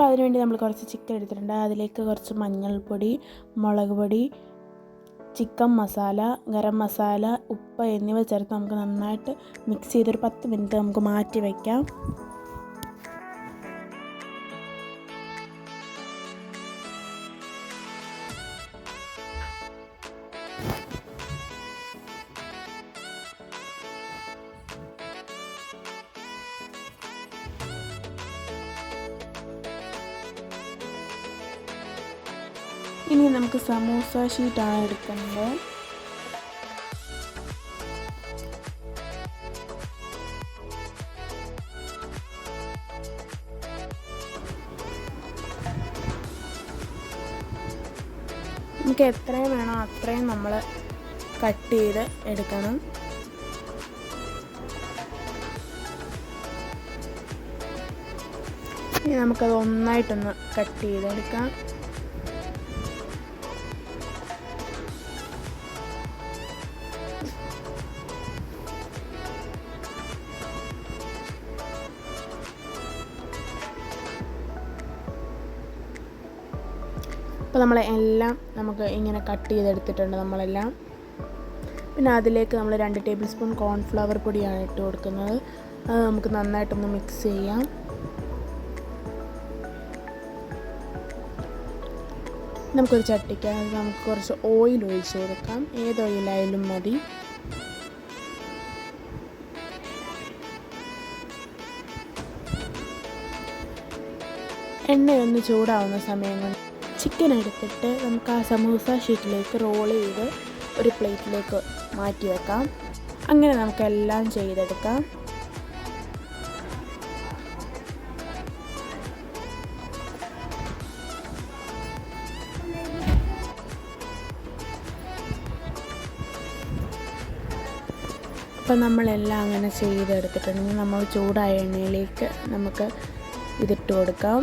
അപ്പോൾ അതിനുവേണ്ടി നമ്മൾ കുറച്ച് ചിക്കൻ എടുത്തിട്ടുണ്ട്. അതിലേക്ക് കുറച്ച് മഞ്ഞൾപ്പൊടി, മുളക് പൊടി, ചിക്കൻ മസാല, ഗരം മസാല, ഉപ്പ് എന്നിവ ചേർത്ത് നമുക്ക് നന്നായിട്ട് മിക്സ് ചെയ്തൊരു 10 മിനിറ്റ് നമുക്ക് മാറ്റി വയ്ക്കാം. ഇനി നമുക്ക് സമൂസ ഷീറ്റാണ് എടുക്കുന്നത്. നമുക്ക് എത്രയും വേണോ അത്രയും നമ്മൾ കട്ട് ചെയ്ത് എടുക്കണം. ഇനി നമുക്കത് ഒന്നായിട്ടൊന്ന് കട്ട് ചെയ്തെടുക്കാം. അപ്പോൾ നമ്മളെല്ലാം നമുക്ക് ഇങ്ങനെ കട്ട് ചെയ്തെടുത്തിട്ടുണ്ട് നമ്മളെല്ലാം. പിന്നെ അതിലേക്ക് നമ്മൾ 2 ടേബിൾ സ്പൂൺ കോൺഫ്ലവർ പൊടിയാണ് ഇട്ട് കൊടുക്കുന്നത്. അത് നമുക്ക് നന്നായിട്ടൊന്ന് മിക്സ് ചെയ്യാം. നമുക്കൊരു ചട്ടിക്കകത്ത് നമുക്ക് കുറച്ച് ഓയിൽ ഒഴിച്ച് കൊടുക്കാം. ഏത് ഓയിലായാലും മതി. എണ്ണയൊന്ന് ചൂടാവുന്ന സമയം കൊണ്ട് ചിക്കൻ എടുത്തിട്ട് നമുക്ക് ആ സമൂസ ഷീറ്റിലേക്ക് റോൾ ചെയ്ത് ഒരു പ്ലേറ്റിലേക്ക് മാറ്റി വെക്കാം. അങ്ങനെ നമുക്കെല്ലാം ചെയ്തെടുക്കാം. അപ്പം നമ്മളെല്ലാം അങ്ങനെ ചെയ്തെടുത്തിട്ടുണ്ടെങ്കിൽ നമ്മൾ ചൂടായ എണ്ണയിലേക്ക് നമുക്ക് ഇതിട്ട് കൊടുക്കാം.